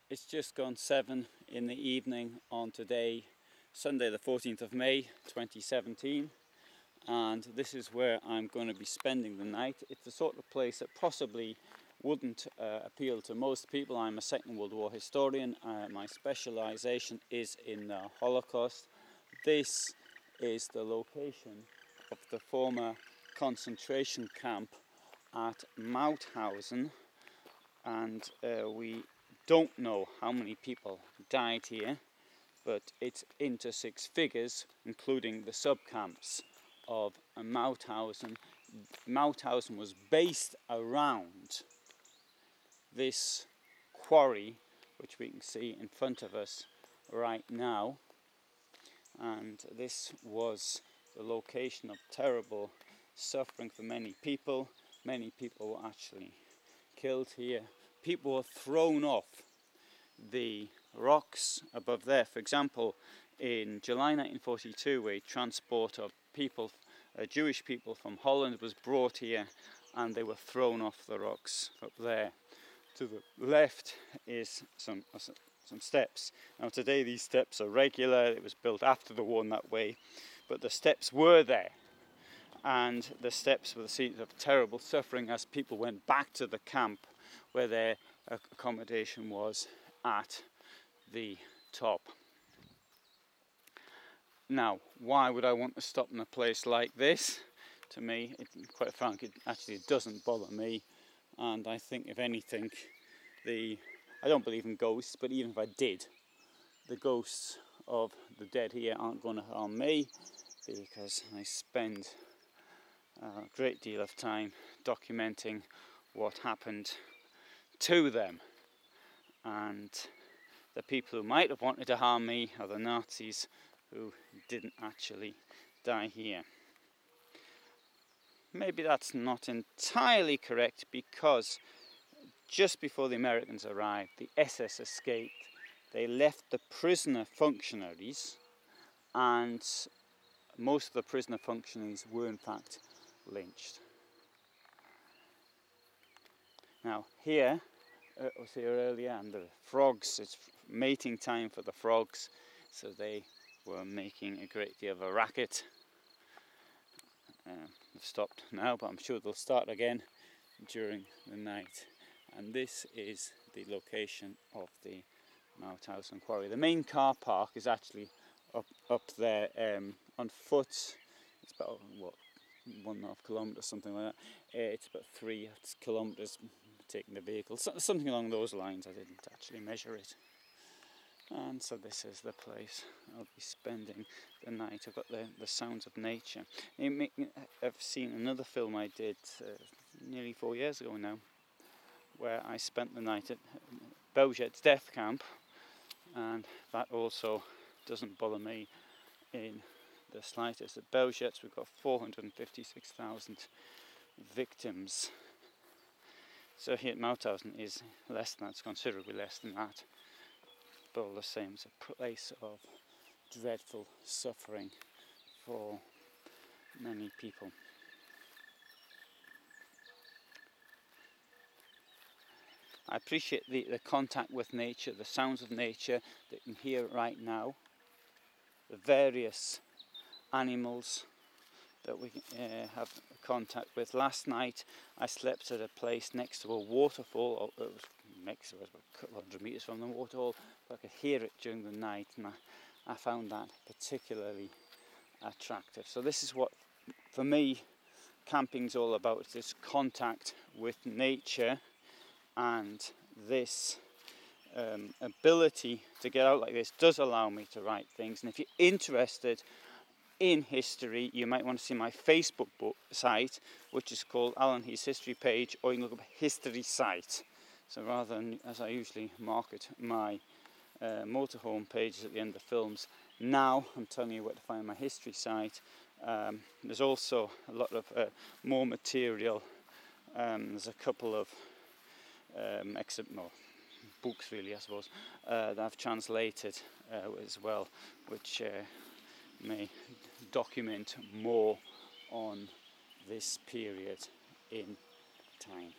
It's just gone 7 in the evening on today, Sunday the 14th of May 2017, and this is where I'm going to be spending the night. It's the sort of place that possibly wouldn't appeal to most people. I'm a Second World War historian. My specialisation is in the Holocaust. This is the location of the former concentration camp at Mauthausen, and we don't know how many people died here, but it's into 6 figures, including the sub-camps of Mauthausen. Mauthausen was based around this quarry, which we can see in front of us right now, and this was the location of terrible suffering for many people. Many people were actually killed here. People were thrown off the rocks above there. For example, in July 1942, a transport of people, Jewish people from Holland, was brought here, and they were thrown off the rocks up there. To the left is some steps. Now today these steps are regular. It was built after the war in that way, but the steps were there, and the steps were the seat of terrible suffering as people went back to the camp where their accommodation was at the top. Now, why would I want to stop in a place like this? To me, quite frankly, it doesn't bother me, and I think if anything, I don't believe in ghosts, but even if I did, the ghosts of the dead here aren't going to harm me, because I spend a great deal of time documenting what happened to them, and the people who might have wanted to harm me are the Nazis who didn't actually die here. Maybe that's not entirely correct, because just before the Americans arrived, the SS escaped. They left the prisoner functionaries, and most of the prisoner functionaries were in fact lynched. Now here, I was here earlier, and the frogs, it's mating time for the frogs, so they were making a great deal of a racket. They've stopped now, but I'm sure they'll start again during the night. And this is the location of the Mauthausen quarry. The main car park is actually up there on foot. It's about 1.5 kilometres, something like that. It's about 3 kilometres taking the vehicle, something along those lines. I didn't actually measure it. And so this is the place I'll be spending the night. I've got the sounds of nature. I've seen another film I did nearly 4 years ago now, where I spent the night at Belget's death camp, and that also doesn't bother me in the slightest. At Belget's we've got 456,000 victims. So here at Mauthausen is less than that, it's considerably less than that. But all the same, it's a place of dreadful suffering for many people. I appreciate the contact with nature, the sounds of nature that you can hear right now, the various animals that we have contact with. Last night I slept at a place next to a waterfall. It was next to us, about a couple hundred metres from the waterfall, but I could hear it during the night, and I found that particularly attractive. So this is what, for me, camping's all about. It's this contact with nature, and this ability to get out like this does allow me to write things. And if you're interested in history, you might want to see my Facebook site, which is called Alan Heath's History Page, or you can look up History Site. So rather than, as I usually market my Motorhome pages at the end of the films, now I'm telling you where to find my history site. There's also a lot of more material. There's a couple of books, really, I suppose, that I've translated as well, which may document more on this period in time.